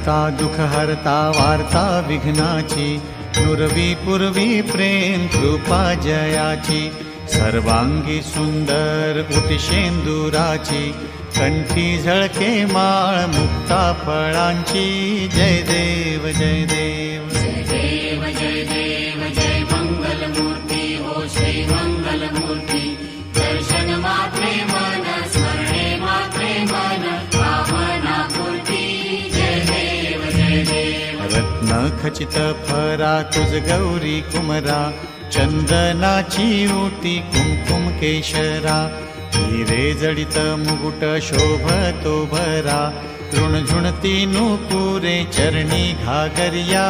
करता दुख हरता वार्ता विघ्नाची, नुरवी पूर्वी प्रेम कृपा जयाची, सर्वांगी सुंदर उटिशेंदुराची, कंठी झळके माळ मुक्ता फळांची. जय देव जय देव जय देव जय देव जय मंगलमूर्ती हो श्री मंगलमूर्ती. दर्शन मात्रे मन स्मरणे मात्रे मन कामना पूर्ती. जय देव जय देव. रत्न खचित फरा तुझ गौरी कुमरा, चंदनाची ओटी कुमकुम केशरा, हिरे जडित मुकुट शोभतो भरा, तृणझुणती नूपुरे चरणी घागरिया.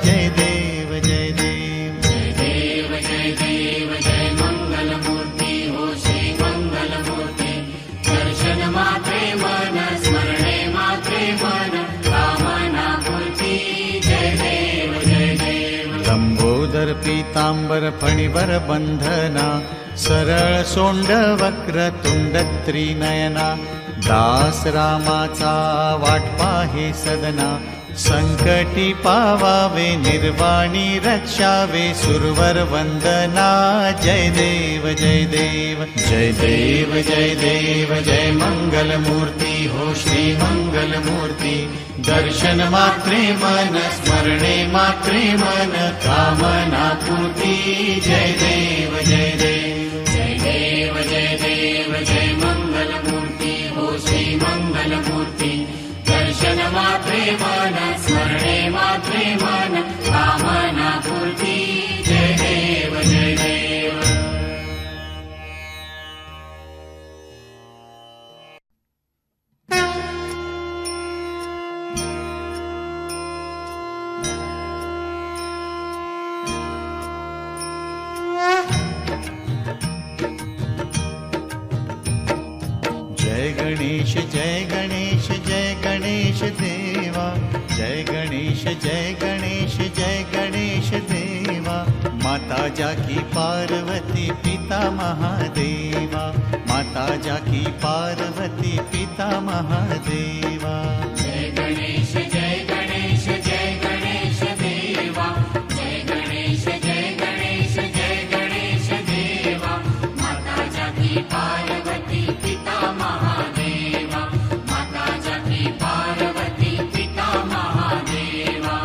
जय देव जय देव जय देव जय देव जय मंगलमूर्ती हो श्री मंगलमूर्ती. दर्शन मात्रे मन स्मरणे मात्रे मन कामना पूर्ती. जय देव जय देव. लंबोदर पीतांबर फणीवर बंधना, सरळ सोंड वक्र तुंड त्रिनयना, दास रामाचा वाट पाहे सदना, संकटी पावावे निर्वाणी रक्षावे सुरवर वंदना. जय देव जय देव जय देव जय देव जय मंगलमूर्ती हो श्री मंगलमूर्ती. दर्शन मात्रे मन स्मरणे मात्रे मन कामना पूर्ती. जय देव जय देव जय देव जय देव जय मंगलमूर्ती हो श्री मंगलमूर्ती. दर्शन मात्रे मन स्मरणे मात्रे मन कामना पूर्ती. जय देव जय देव. जय गणेश जय गणेश जय गणेश देवा, जय गणेश जय गणेश जय गणेश देवा. माता जाकी पार्वती पिता महादेवा, माता जाकी पार्वती पिता महादेवा. जय गणेश जय गणेश जय गणेश देवा. जय गणेश जय गणेश जय गणेश देवा. माता जाकी पार्वती पिता महादेवा, माता जाकी पार्वती पिता महादेवा.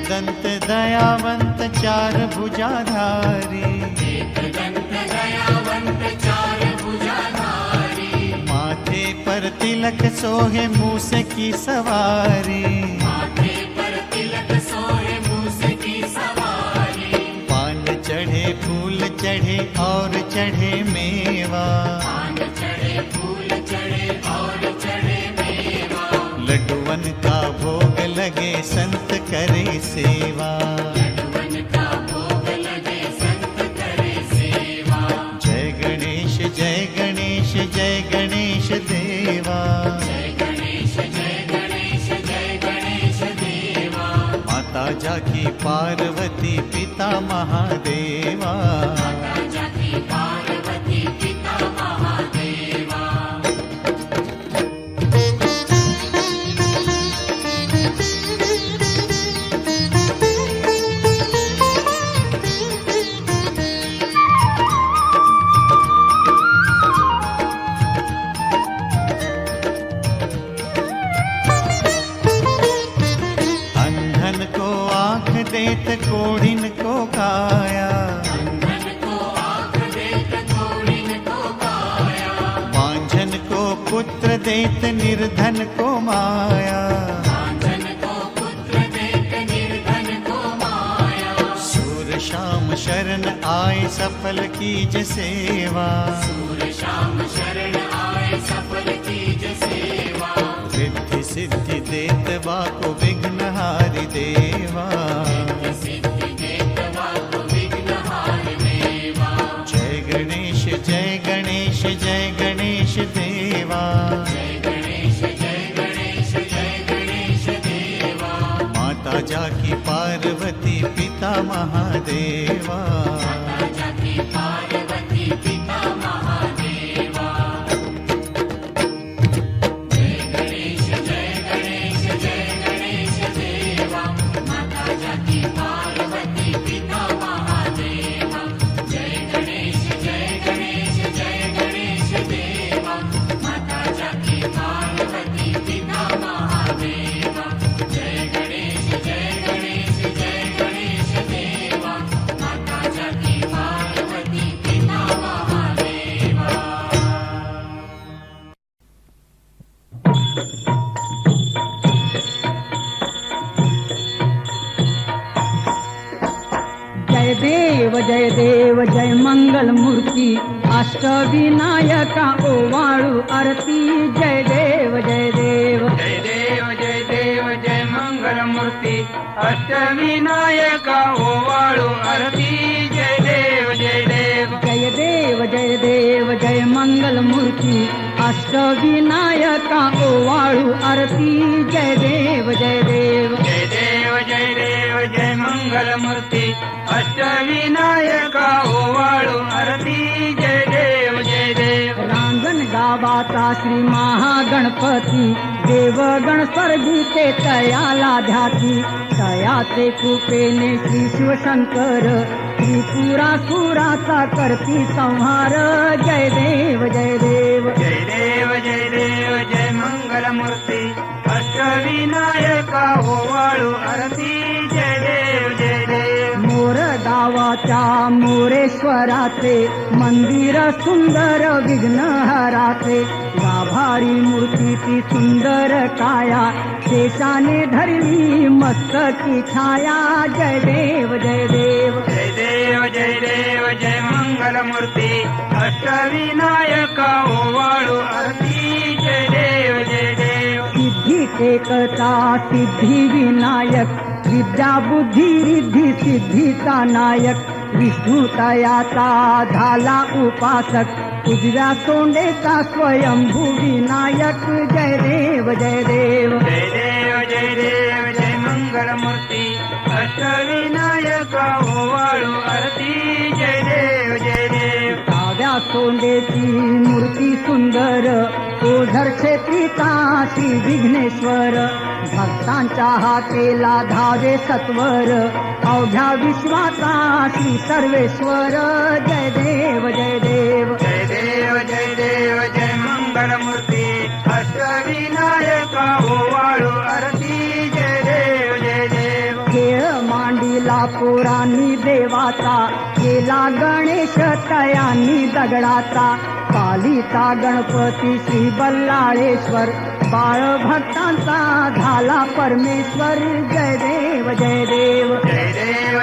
दंत दयावंत चार भुजाधारी, एक दंत दयावंत चार भुजाधारी. माथे पर तिलक सोहे मूस की सवारी, माथे पर तिलक सोहे मूस की सवारी. पान चढ़े फूल चढ़े और चढ़े मेवा, पान चढ़े फूल चढ़े और चढ़े मेवा. लड्डुवन का भोग लगे संत करे सेवा. लड्डुवन का भोग लगे संत करे सेवा. जय गणेश जय गणेश जय गणेश देवा, जय गणेश जय गणेश जय गणेश देवा. माता जाकी पार्वती पिता महादेवा. माता जाकी पार्वती पिता महादेवा. अंधन को आँख देत कोढ़िन को काया, अंधन को आँख देत कोढ़िन को काया. बांझन को पुत्र देत निर्धन को माया. बांझन को पुत्र देत निर्धन को माया. सूर शाम शरण आए सफल कीज सेवा, सूर श्याम शरण आए सफल कीज सेवा. रिद्धि सिद्धि देत बाको विघ्नहारि देवा. सिद्धि देत वाको विघ्नहार देवा. जय गणेश जय गणेश जय गणेश जय गणेश जय गणेश जय गणेश देवा माता जाकी पार्वती पिता महादेवा माता जाकी पार्वती पिता महादेवा जय गणेश जय गणेश देवा माता जाकी पार्वती पिता महादेवा जय गणेश देवा माता जाकी पार्वती पिता महादेवा जय गणेश देवा माता जाकी पार्वती पिता महादेवा जय देव जय मंगल मूर्ती अष्टविनायका ओवाळू आरती जय देव जय देव जय देव जय मंगल मूर्ती अष्टविनायका ओवाळू आरती जय देव जय देव जय देव जय मंगल मूर्ती अष्टविनायका ओवाळू आरती जय देव जय देव जय देव जय मंगल मूर्ती अष्टविनायका ओवाळू आरती जय देव रांजण गावाचा श्री महागणपती देवगण स्वर्गीचे तयाला ध्याती तयाचे कृपेने श्री शिवशंकर त्रिपुरासुराचा करती संहार जय देव जय देव जय देव जय मंगल मूर्ती अष्टविनायका ओवाळू आरती जय देव मोर गावाच्या मोरेश्वराचे मंदिर सुंदर विघ्नहराचे गाभारी मूर्तीची सुंदर काया शेषाने धरली मस्तकी छाया जय देव जय देव जय देव जय मंगल मूर्ती अष्टविनायका ओवाळू आरती जय देव सिद्धी टेकता सिद्धी विनायक विद्या बुद्धी रिद्धी सिद्धीचा नायक विष्णू तयाचा झाला उपासक उजव्या सोंडेचा स्वयंभू विनायक जय देव जय देव जय देव जय मंगल मूर्ती अष्टविनायका ओवाळू आरती जय देव डाव्या सोंडेची मूर्ती सुंदर ओझर क्षेत्रीचा श्री विघ्नेश्वर भक्तांच्या हाकेला धावे सत्वर अवघ्या विश्वाचा श्री सर्वेश्वर जय देव जय देव जय देव जय मंगल मूर्ती अष्टविनायका ओवाळू आरती जय देव खेळ मांडीला पोरांनी देवाचा केला गणेश तयांनी दगडाचा पालीचा गणपती श्री बल्लाळेश्वर बाळ भक्तांचा झाला परमेश्वर जय देव जय देव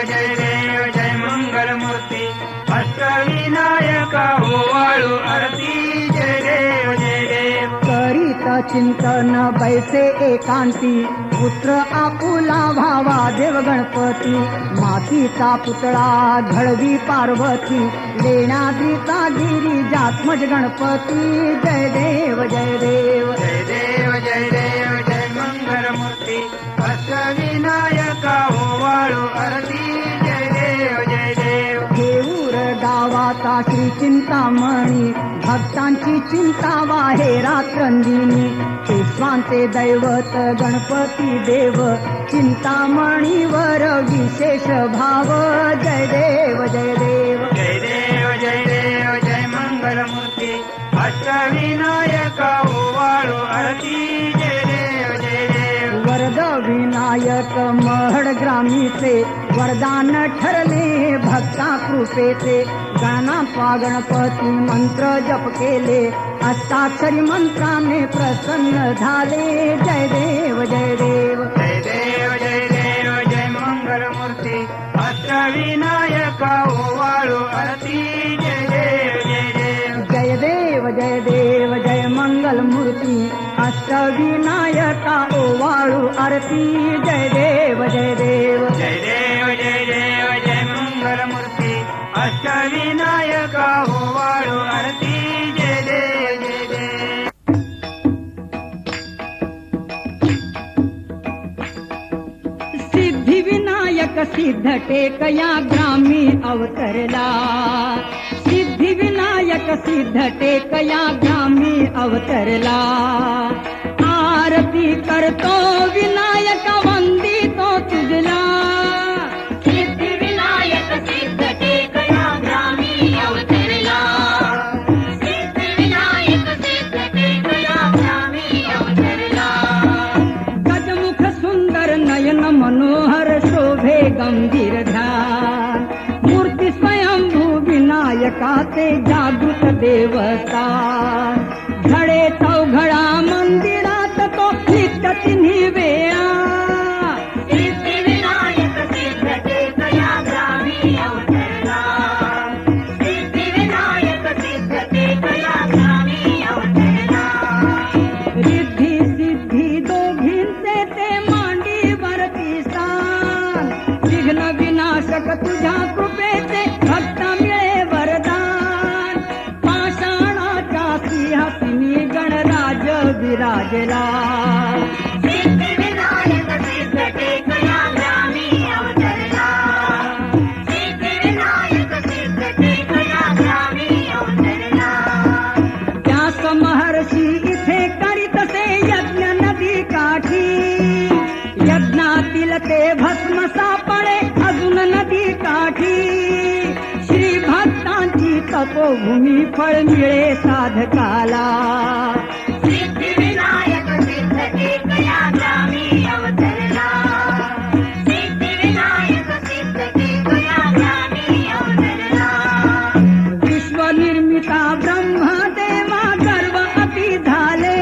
जय मंगल मूर्ती अष्टविनायका ओवाळू आरती जय देव करीत चिंतन बैसे एकांती पुत्र आपुला भावा देव गणपती मातीचा पुतळा घडवी पार्वती लेण्याद्रीचा गिरिजात्मज गणपती जय देव जय देव जय मंगल मूर्ती अष्टविनायका ओवाळू आरती जय देव देऊर गावाचा श्री चिंतामणी भक्तांची चिंता वाहे रात्रंदिनी पेशवांचे दैवत गणपती देव चिंतामणीवर विशेष भाव जय देव जय देव जय मंगल मूर्ती अष्टविनायका ओवाळू आरती जय देव वरद विनायक महड ग्रामीचे वरदान ठरले भक्ता कृपेचे गणापा गणपती मंत्र जप केले अष्टाक्षरी मंत्राने प्रसन्न झाले जय देव जय देव जय मंगल मूर्ती अष्टविनायका ओवाळू आरती जय देव जय मंगल मूर्ती अष्टविनायका ओवाळू आरती जय देव जय देव जय मंगल मूर्ती अष्टविनायका ओवाळू आरती जय देव सिद्ध टेक या ग्रामी अवतरला. सिद्धिविनायक सिद्ध टेक या ग्रामी अवतरला. आरती करतो विनायक वंदितो तुझला. सिद्धिविनायक सिद्ध टेक या ग्रामी अवतरला. सिद्धिविनायक सिद्ध टेक या ग्रामी अवतरला. गजमुख सुंदर नयन मनोहर शोभे गंभीर ध्यान. मूर्ती स्वयंभू विनायकाचे जागृत देवस्थान. घडे चौघडा मंदिरात तो नित्य तिन्ही वेळा. सिद्धिविनायक सिद्ध टेक या ग्रामी अवतरला. सिद्धिविनायक सिद्ध टेक या ग्रामी अवतरला. रिद्धी सिद्धी दोघींचे ते मांडीवरती स्थान. विघ्न विनाशक तुझ्या कृपेचे भक्त मिळे वरदान. पाषाणाच्या सिंहासनी गणराज विराजला. सिद्धिविनायक सिद्ध टेक या ग्रामी अवतरला. सिद्धिविनायक सिद्ध टेक या ग्रामी अवतरला. व्यास महर्षी इथे करीतसे यज्ञ नदी काठी. यज्ञातील ते भस्म सापळे अजून नदी काठी. श्री भक्तांची तपोभूमी फळ मिळे साधकाला. सिद्धिविनायक सिद्ध टेक या ग्रामी अवतरला. सिद्धिविनायक सिद्ध टेक या ग्रामी अवतरला. विश्वनिर्मिता ब्रह्मदेवा गर्व अति झाले.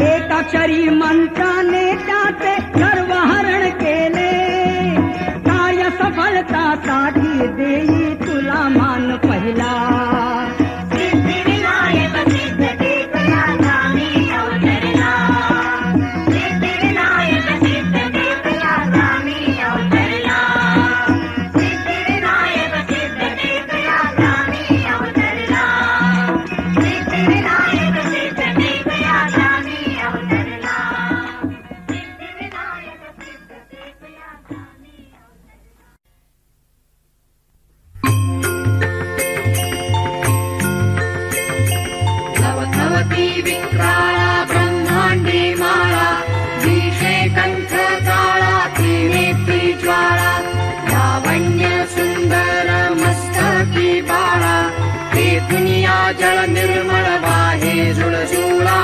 एकाक्षरी मंत्राने त्याचे गर्वहरण केले. काय सफलतासाठी देई तुला मान पहिला. सिद्धिविनायक सिद्ध टेक या ग्रामी अवतरला. सिद्धिविनायक सिद्ध टेक या ग्रामी अवतरला. सिद्धिविनायक सिद्ध टेक या ग्रामी अवतरला. सिद्धिविनायक सिद्ध टेक या ग्रामी अवतरला. सिद्धिविनायक सिद्ध टेक या ग्रामी नवनवती विक्राळा ब्रह्मांडी माळा. दिशे कंठ काळा त्रिनेत्री ज्वाळा. लावण्य सुंदर मस्तकी बाळा. हे दुनिया जळ निर्मळ वाहे जुळजुळा.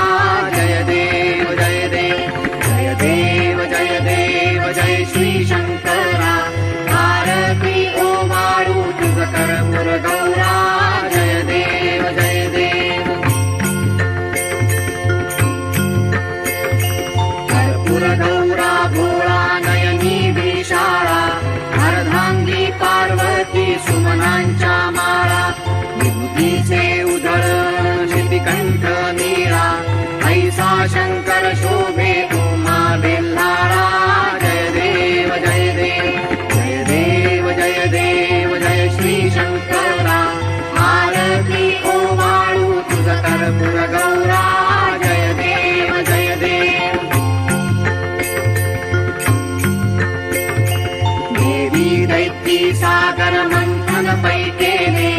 जय देव जय देव जय देव जय देव जय श्री शंकरा. आरती ओवाळू तुझ कर्पूर गौरा. जय देव जय देव कर्पूर गौरा भोळा नयनी विशाळा. अर्धांगी पार्वती सुमनांच्या माळा. विभूतीचे उधळ शितिकंठ नीळा. ऐसा शंकर शोभे उमा बेल्हाळा. जय देव जय देव जय देव जय देव जय श्री शंकरा. आरती ओवाळू तुझ कर्पूर गौरा. जय देव जय देव देवी दैती सागर मंथन पैकेले.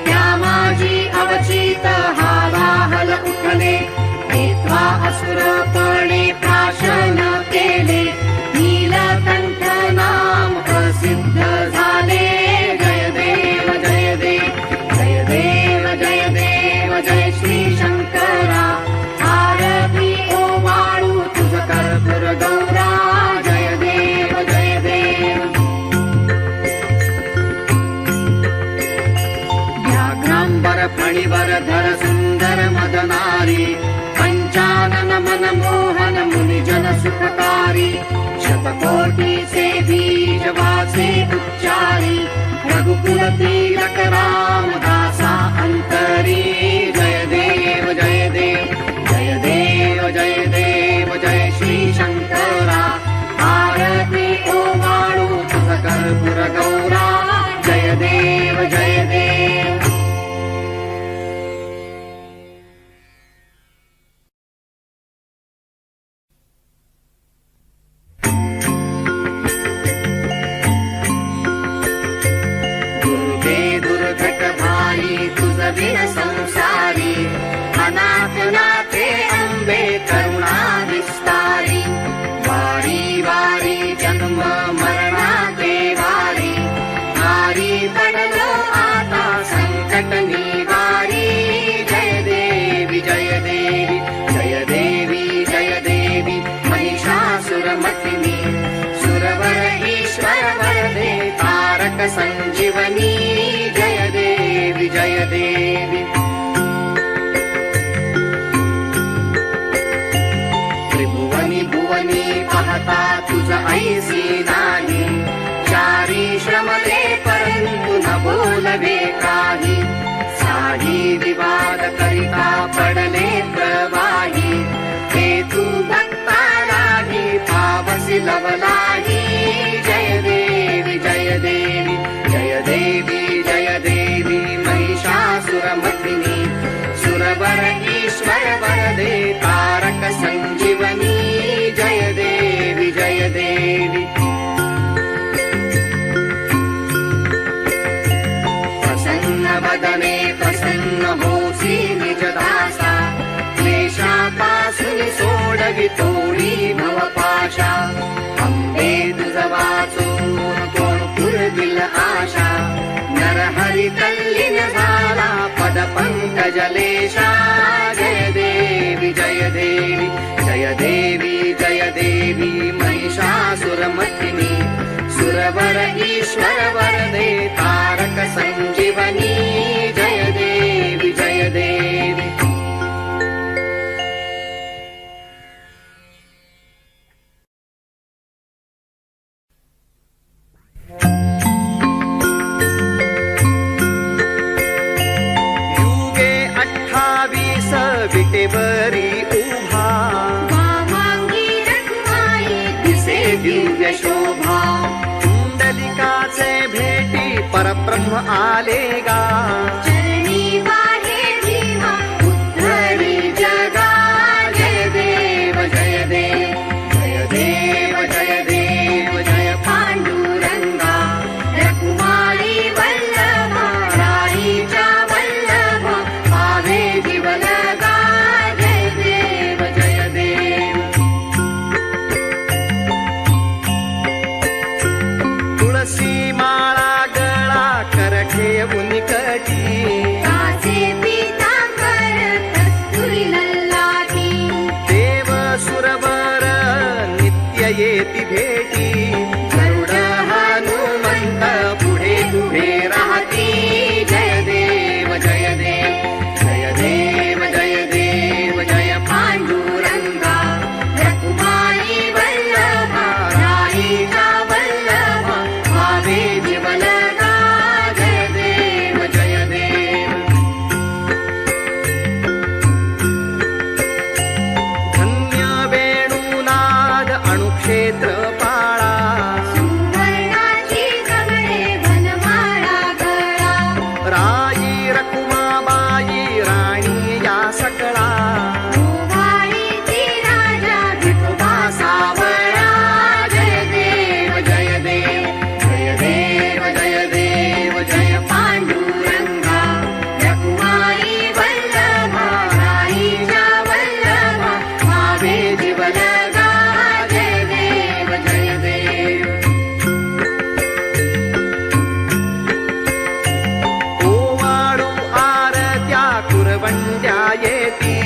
त्या माझी अवचित हालाहल उठले. हेत्वा असुरपणे प्राशन केले. नीलकंठ नाम प्रसिद्ध झाले. जय देव जय देव जय देव जय देव जय श्री शंकरा. आरती ओवाळू तुझ कर्पूर गौरा. जय देव जय देव व्याघ्रांबर फणीवर धर सुंदर मदनारी. पंचानन मन मोहन मुनिजन सुखकारी. शतकोटी से बीज वासे उच्चारी. रघुकुल तिलक राम दासा अंतरी. जय देव जय देव जय देव जय देव जय श्री शंकरा. आरती ओवाळू तुझ कर्पूर गौरा. जय देव जय देव पाहता तुझ ऐसी नाही. चारी श्रमले परंतु न बोलवे काही. साही विवाद करिता पडले प्रवाही. हे तू भक्ता नाही पावसी लवलाही. जय देवी जय देवी जय देवी जय देवी महिषासुरमर्दिनी. सुरवर ईश्वर वरदे तारक संजीवनी. जय देवी जय देवी. प्रसन्न वदने प्रसन्न होसी निज दासा. क्लेशापासून सोडवी तोडी भवपाशा. अंबे तुझ वाचून कोण पुरविल आशा. नरहरी तल्लीन झाला पद पंकजलेशा. जय देवी जय देवी जय देवी जय देवी महिषासुरमर्दिनी. सुरवर ईश्वर वरदे तारक संजीवनी. जय देवी जय देवी. युगे 28 विटेवरी उभा. वामांगी रखुमाई दिसे दिव्य शोभा. कुंडलिकाचे भेटी परब्रह्म आले गा. चरणी वाहे भीमा उद्धरी जगा. जय देव जय देव जय देव जय देव जय पांडुरंगा. रखुमाई वल्लभा राईच्या वल्लभा. पावे जीवलगा. जय देव जय देव. तुळसी माळा गळा कर ठेवून कटी. कासे पीतांबर कस्तुरी ललाटी. देव सुरवर नित्य येती भेटी. गरुड हनुमंत पुढे पुढे राहती. जय देव जय देव जय देव जय देव जय पांडुरंगा. रखुमाई वल्लभा राईच्या वल्लभा. भावे जीवलगा. जय देव जय देव. धन्य वेणुनाद अणुक्षेत्र पाळा. सुवर्णाची जगणे वनमाळा गळा. राई रखुमाबाई राणी या सकळा. भोवाळीची राजा विठोबा सावळा. जय देव जय देव जय देव जय देव जय पांडुरंगा. रखुमाई वल्लभा राईच्या वल्लभा. भावे जीवलगा. जय देव जय देव. ओवाळू आरत्या कुरवंड्या येती.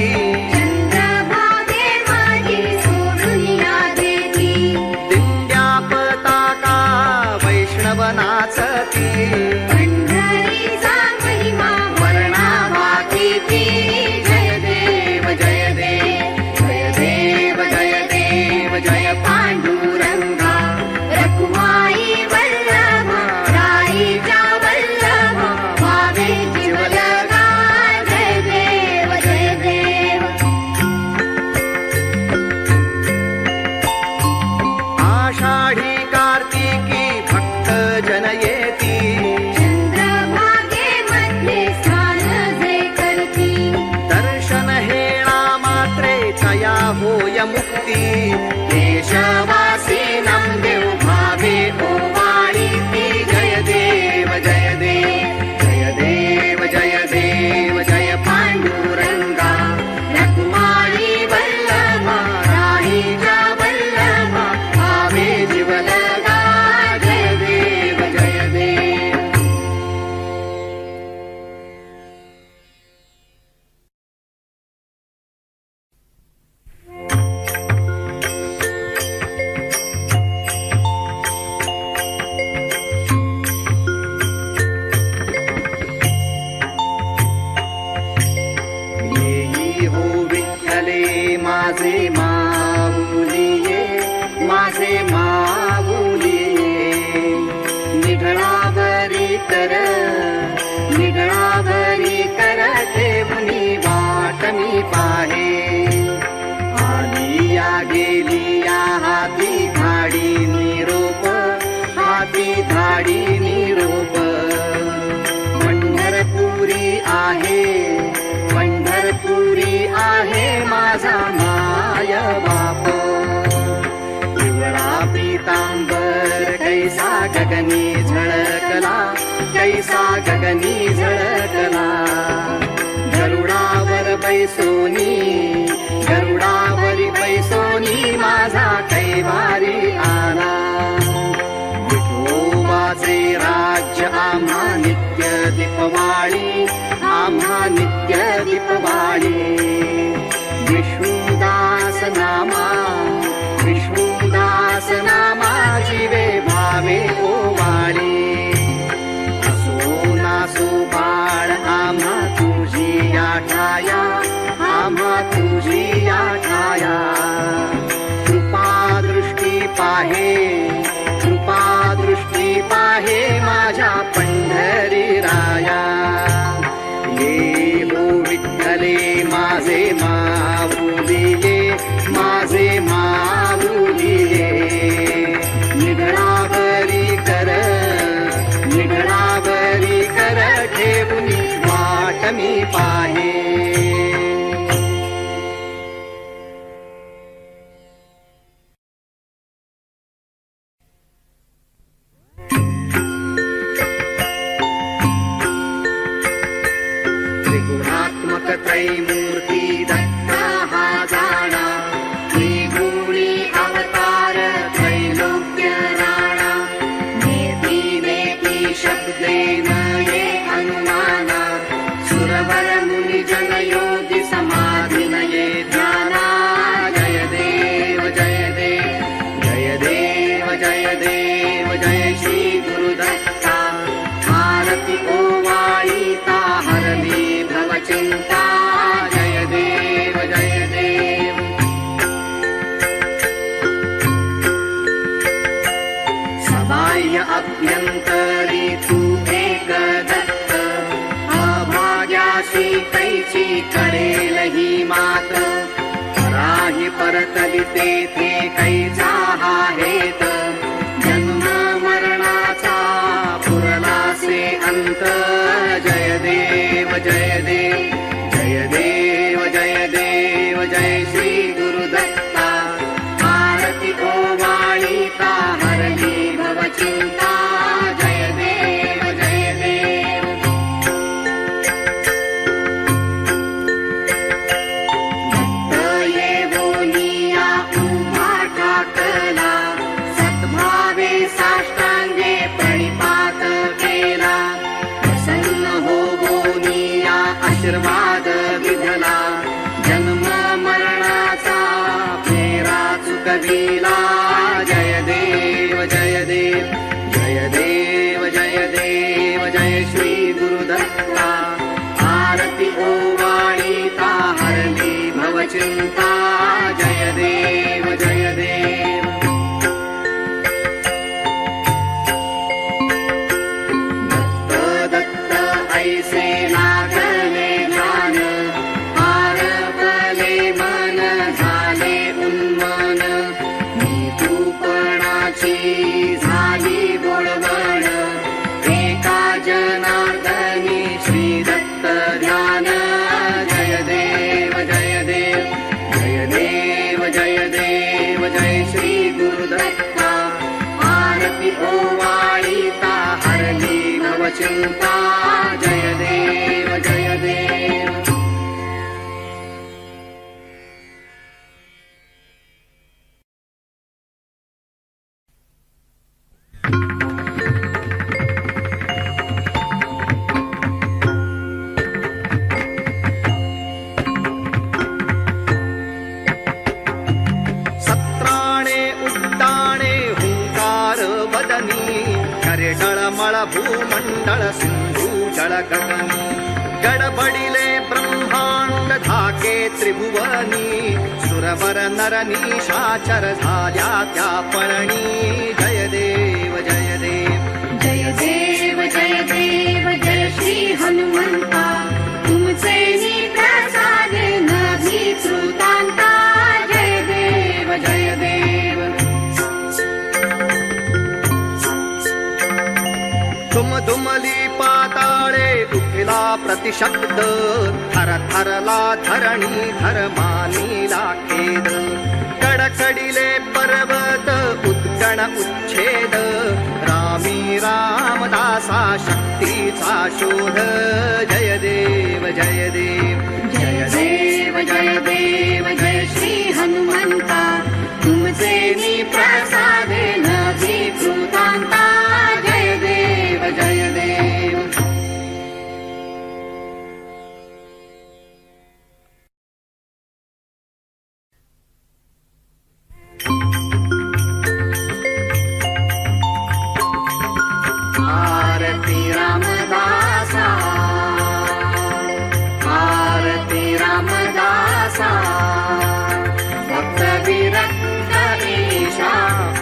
चंद्रभागे माझी सोडून या देती. दिंड्या पताका वैष्णव नाचती. पंढरीचा महिमा वर्णाभातीती. जय देव जय देव जय देव जय देव जय पांडुरंगा. रखुमाई वल्लभा राईच्या वल्लभा. भावे जीवलगा. जय देव जय देव. आषाढी कार्तिकी भक्त जन येती. चंद्रभागे मध्ये स्नान जे करती. दर्शन हेळा मात्रे तया होय मुक्ती. केशवासी नामदेव भावे ओवाळीती. जय देव जय देव जय देव जय देव जय पांडुरंगा. रखुमाई वल्लभा राईच्या वल्लभा. भावे जीवलगा. जय देव जय देव. माझे माऊली निढळावरी कर ठेवणी वाट मी पाहे आली या गेली या हाती धाडी निरोप पंढरपुरी आहे माझा माय बाप पिवळा पीतांबर कैसा गगनी झळकला गरुडावरी बैसोनी माझा कैवारी आला विठोबाचे राज्य आम्हा नित्य दीपवाळी विष्णुदास नामा जीवे भावे ओवाळी असो नासो बाळ आम्हा तुझी आठाया कृपा दृष्टी पाहे माझ्या पंढरी राया ये हो विठ्ठले माझे माऊली निढळावरी कर ठेवणी वाट मी पाहे त्रिगुणात्मक त्रैमूर्ती दत्ता हा जाणा त्रिगुणी अवतार त्रैलोक्य राणा नेती शब्दे नये अनुमाना सुरवर मुनि जन योगी समाधि नये ध्याना जय देव जय श्री गुरुदत्ता आरती ओवाळीता हरली भवचिंता जय देव सबाह्य अभ्यंतरी तू एक दत्त अभाग्याशी कैची कळेल ही मात राही परतली तेथे कैचा हा हेत जन्म मरणाचा पुरलासे अंत जय देव जय श्री गुरुदत्ता आरती ओवाळीता हरली भवचिंता जय देव दत्त येवोनिया उभा ठाकला सद्भावे साष्टांगे प्रणिपात केला प्रसन्न होवोनिया आशीर्वाद विधला जन्म मरणाचा फेरा चुकविला जय देव जय श्री गुरुदत्ता आरती ओवाळीता हरली भवचिंता जय देव दत्त ऐसे लागले ध्यान आरपले मन झाले उन्मन मी तूपणाची झाली बोलवण एका जनार्दनी श्री दत्त ध्यान जय देव जय श्री गुरुदत्ता आरती ओवाळीता हरली भवचिंता जय देव सत्राणे उड्डाणे हुंकार वदनी करे टळमळ भूमंडळ सिंधू जळ गगनी गडबडिले ब्रह्मांड धाक लागे त्रिभुवनी सुरवर नर निशाचर झाल्या त्या पळणी जय देव जय देव जय देव जय देव जय श्री हनुमंता तुमचे नी प्रसादे नभी श्रुतांता जय देव जय देव दुमली पाताळे उठला प्रतिशब्द थर थरला धरणी धर्मानीला खेद कडकडीले पर्वत उद्गण उच्छेद रामी रामदासा शक्तीचा शोध जय देव जय देव जय देव जय देव जय श्री हनुमंता तुमचे नी प्रसादे नभी श्रुतांता जय देव जय देव आरती रामदासा आरती रामदासा भक्त विरक्त ईशा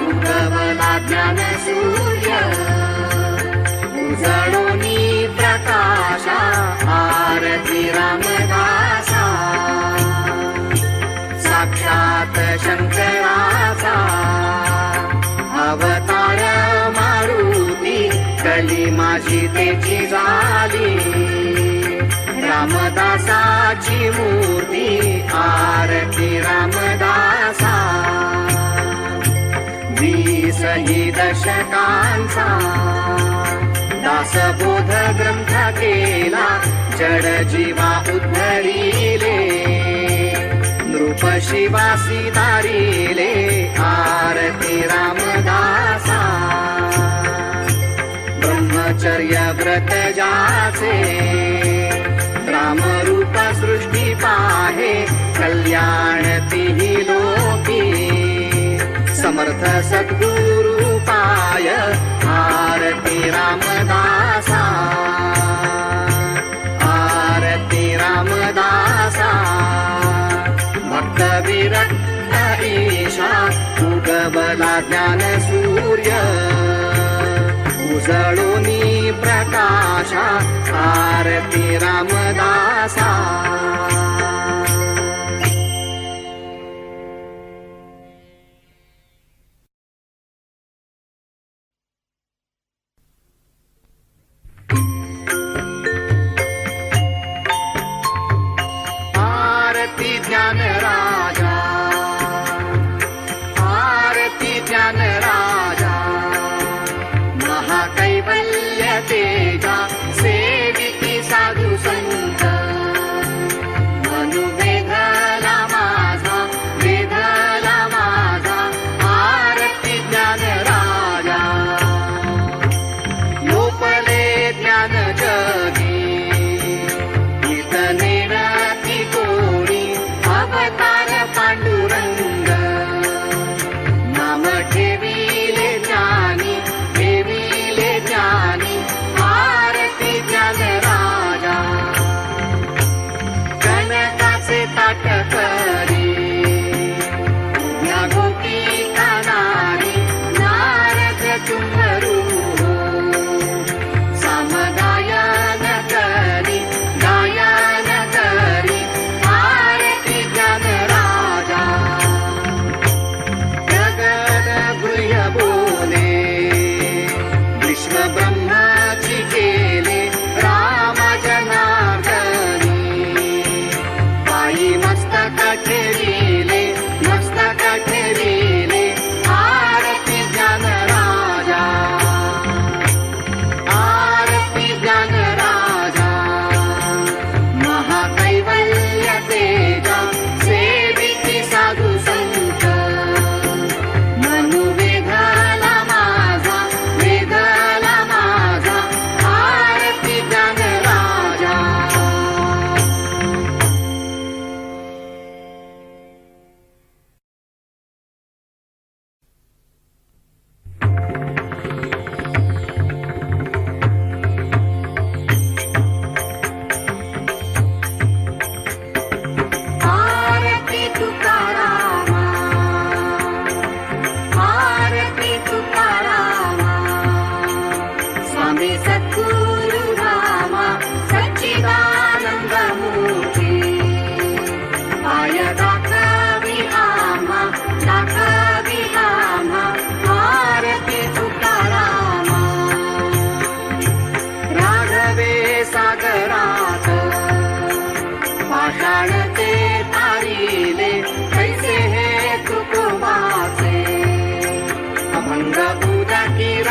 उगवला ज्ञान सूर्य उजळोनी प्रकाशा आरती रामदासा साक्षात शंकराचा अवतार मारुती कली माझी त्याची झाली रामदासाची मूर्ती आरती रामदासा 20 दशकांचा दासबोध ग्रंथ केला जड जीवा उद्धरिले नृप शिवासी दारिले आरती रामदासा ब्रह्मचर्य व्रत जाचे रामरूप सृष्टी पाहे कल्याण तिही लोकी समर्थ सद्गुरु पाय आरती रामदासा आरती रामदासा भक्त विरक्त ईशा उगवला ज्ञान सूर्य उजळोनी प्रकाशा आरती रामदासा आरती ज्ञान राजा आरती ज्ञान राजा महाकैवल्य तेजा सेविकी साधू संत मनुवेधला माझा वेधला माझा आरती ज्ञान राजा लोपले ज्ञान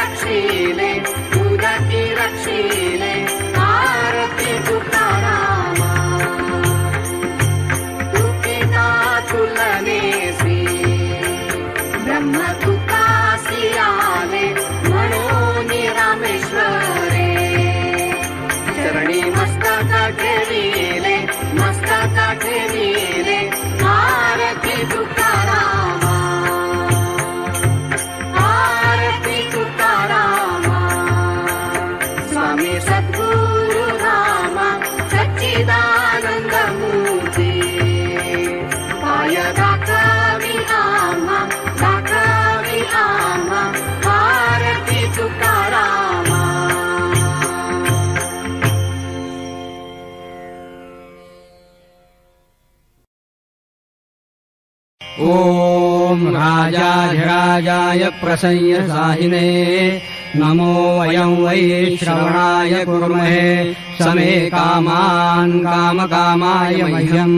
रक्षिले उदकी रक्षिले आरती तुकारामा तुकिना तुलनेसी ब्रह्म तुकासी आले म्हणून रामेश्वरे चरणी मस्तक ठेविले आरती तुकारामा आरती तुकारामा स्वामी सद्गुरु रामा सच्चिदानंद मूर्ती पाय दाखवी आम्हा आरती तुकारामा ॐ राजाधिराजाय प्रसंयसाहिने नमो वयं वै श्रवणाय कुर्महे समे कामान् कामकामाय मह्यम्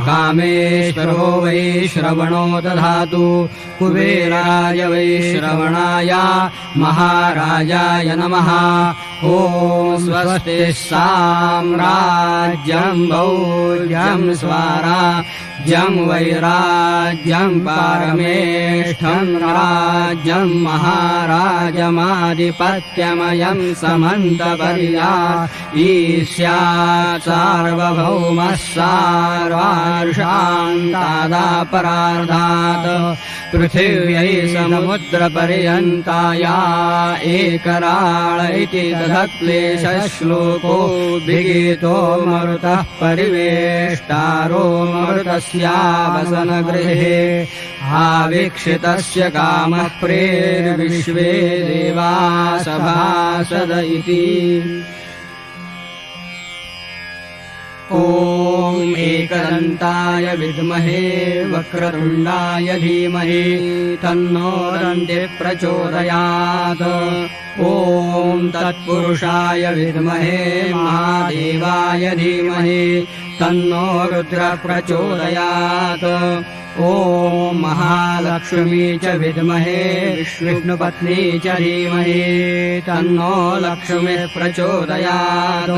कामेश्वरो वै श्रवणो दधातु कुबेराय वै श्रवणाय महाराजाय नमः ॐ स्वस्ति साम्राज्यं भौज्यं स्वाराज्यं वैराज्यं पारमेष्ठं राज्यं महाराजमाधिपत्यमयं समन्तपर्या ईस्यात् सार्वभौमः सार्वार्षान्तादापरार्धात् पृथिव्यै समुद्रपर्यन्ताया एकराळ इति तदक्लेशश्लोको विगीतो मरुतः परिवेष्टारो मरुतस्यावसनगृहे आवीक्षितस्य कामः प्रेर्विश्वे देवा सभासद इति ॐ एकदन्ताय विद्महे वक्रतुण्डाय धीमहि तन्नो दन्तिः प्रचोदयात् ॐ तत्पुरुषाय विद्महे महादेवाय धीमहि तन्नो रुद्रः प्रचोदयात् ॐ महालक्ष्मी च विद्महे विष्णुपत्नी च धीमहि तन्नो लक्ष्मीः प्रचोदयात्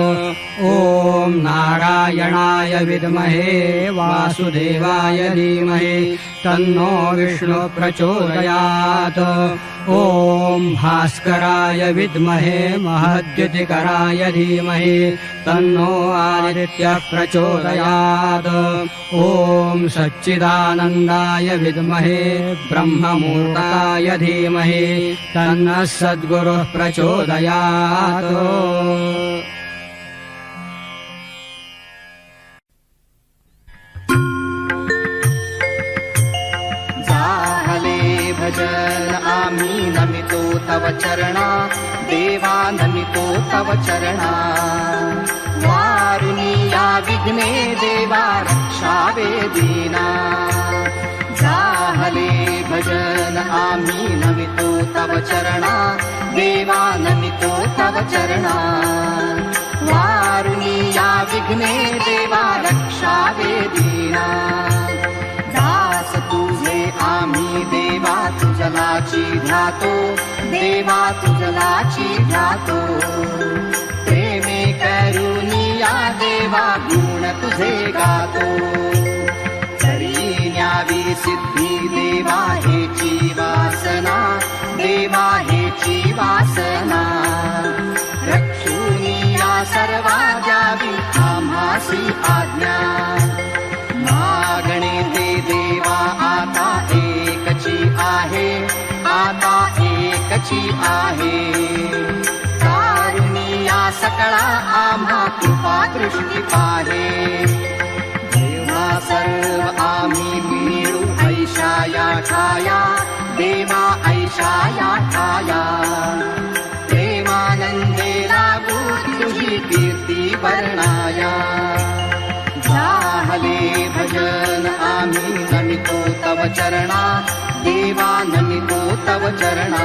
ॐ नारायणाय विद्महे वासुदेवाय धीमहि तन्नो विष्णुः प्रचोदयात् ॐ भास्कराय विद्महे महद्युतिकराय धीमहि तन्नो आदित्यः प्रचोदयात् ॐ सच्चिदानन्दाय विद्महे ब्रह्ममूर्ताय धीमहि तन्नः सद्गुरुः प्रचोदयात् भजन आम्ही नमितो तव चरणा देवा नमितो तव चरणा वारुनिया विघ्ने देवा रक्षावे दीना जाहले भजन आम्ही नमितो तव चरणा देवा नमितो तव चरणा वारुनिया विघ्ने देवा रक्षावे दीना दास तुझे आम्ही देवा तुझलाची ध्यातो देवा तुझलाची ध्यातो प्रेमे करुनिया देवा गुण तुझे गातो तरी न्यावी सिद्धी देवा हेची वासना देवा हेची वासना रक्षुनिया सर्वा द्यावी आम्हासी आज्ञा मागणे ते देवा आता एकची आहे कारुनिया सकळा आम्हा कृपा दृष्टी पाहे देवा सर्व आम्ही मिळू ऐशाया ठाया देवा ऐशाया ठाया प्रेमानंदे लागू तुझी कीर्ती वर्णाया जाहले भजन आम्ही नमितो तव चरणा देवा नमितो तव चरणा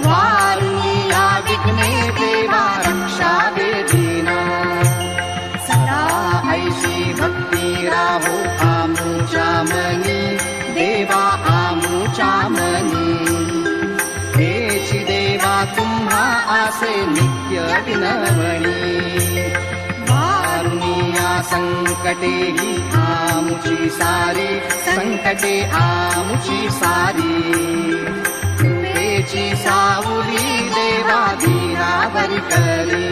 वारुनिया विघ्ने देवा रक्षावे दीना सदा ऐशी भक्ती राहो आमूच्या मनी देवा आमूच्या मनी हेची वासे नित्य विनवणी वारुणिया संकटे ही आमुची सारी संकटे आमुची सारी कृपेची सावली देवा दीनावर करी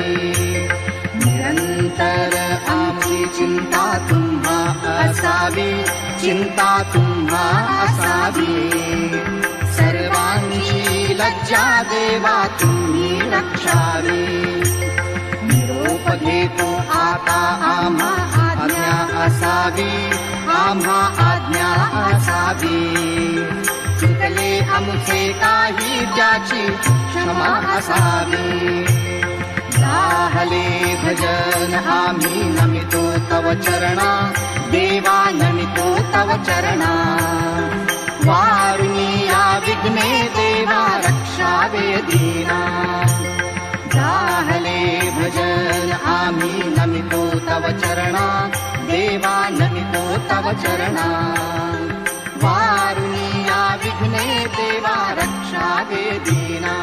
निरंतर आमची चिंता तुम्हा असावी चिंता तुम्हा असावी सर्वांची लज्जा देवा तुम्ही रक्षावी निरोप घेतो आता आम्हा आज्ञा असावी आम्हा आज्ञा असावी चुकले आमचे काही त्याची क्षमा असावी साहले भजन आम्ही नमितो तव चरणा देवा नमितो तव चरणा वारुणिया विघ्ने देवा रक्षावे दीना साहले भजन आम्ही नमितो तव चरणा देवा नमितो तव चरणा वारुणिया विघ्ने देवा रक्षावे दीना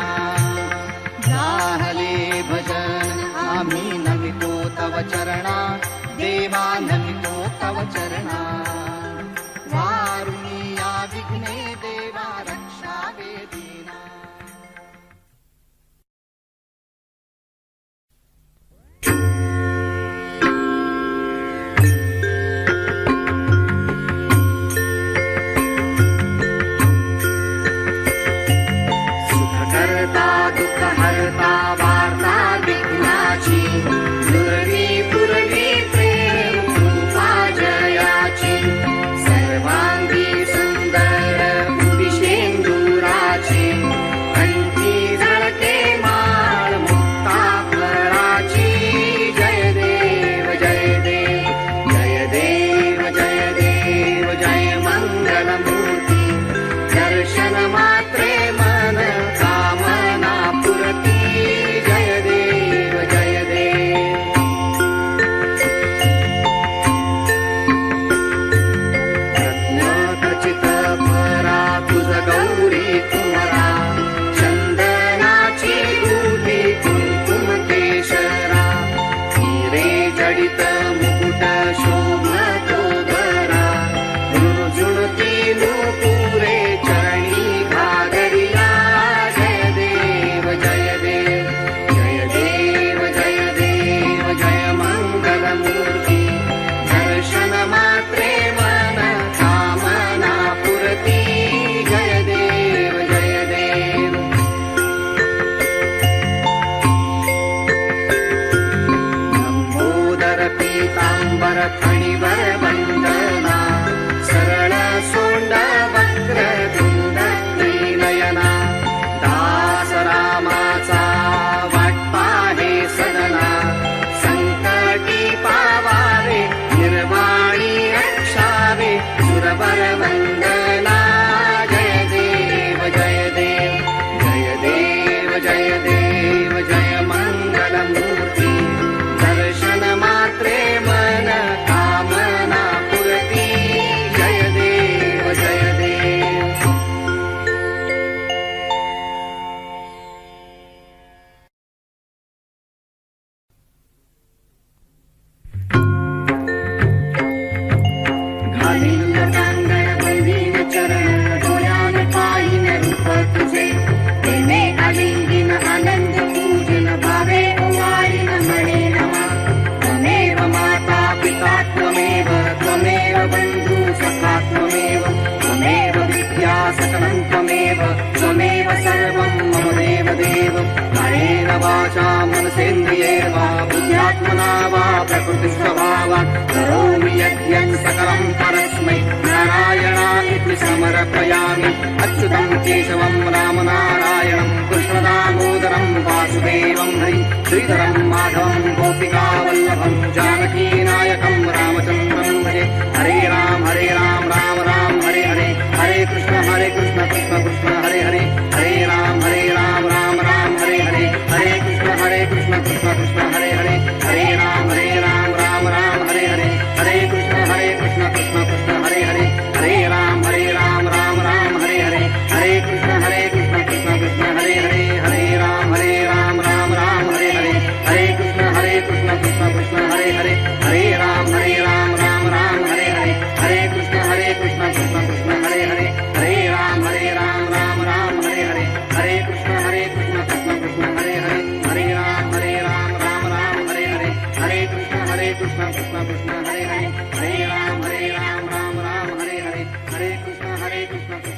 साहले भजन आम्ही नमितो तव चरणा देवा नमितो तव चरणा वारुणिया विघ्ने देवा रक्षावे दीना सुखकर्ता दुःखहर्ता वार्ता विघ्नाची दुर्वी पुरवी प्रेम कृपा जयाची सर्वांगी सुंदर विशेंदुराची कंठी झळके माळ मुक्ता फळाची जय देव जय देव जय देव जय देव जय मंगलमूर्ती दर्शन मात्रे मन कामना पुरती जय देव जय देव रत्नखचित परा तुझ गौरी कुमरा चंदनाची गुढी कुंकुम केशरा हिरे जडित मुकुट शोभतो बरा झुणझुणती नूपुरे चरणी घागरिया जय देव जय देव जय देव जय देव जय मंगलमूर्ती दर्शन मात्रे मन कामना पुरती जय देव जय देव लंबोदर पीतांबर फणीवर वंदना सरळ सोंड वक्र धुंद नयना दास रामाचा वाटपा हे सदना संकटी पावावे निर्वाणी रक्षावे सुरवर वंदना जय देव जय देव जय देव जय देव जय मंगलमूर्ती दर्शन मात्रे मन कामना पुरती जय देव जय देव घालीन टांगण बंदीन चरण डोळ्यान पाहिन रूप तुझे तेने आलिंगीन आनंद पूजन भावे ओवाळीन म्हणे नमा त्वमेव माता पिता त्वमेव त्वमेव बंधू सखा त्वमेव त्वमेव विद्या सकलं त्वमेव त्वमेव सर्वं मम देव देव कायेन वाचा मनसेन्द्रिये वा बुद्ध्यात्मना वा प्रकृतिस्वभावात् करोमि यद्यत् सकलं परस्मै नारायणाय समर्पयामि अच्युतं केशवं रामनारायणं कृष्णदामोदरं वासुदेवं हरि श्रीधरं माधवं गोपिकावल्लभं जानकीनायकं रामचन्द्रं भजे हरे राम राम राम हरे हरे हरे कृष्ण कृष्ण कृष्ण हरे हरे हरे राम राम हरे हरे हरे कृष्ण कृष्ण हरे हरे हरे राम राम हरे हरे हरे कृष्ण कृष्ण हरे हरे हरे राम राम हरे हरे हरे कृष्ण कृष्ण हरे हरे हरे राम राम कृष्ण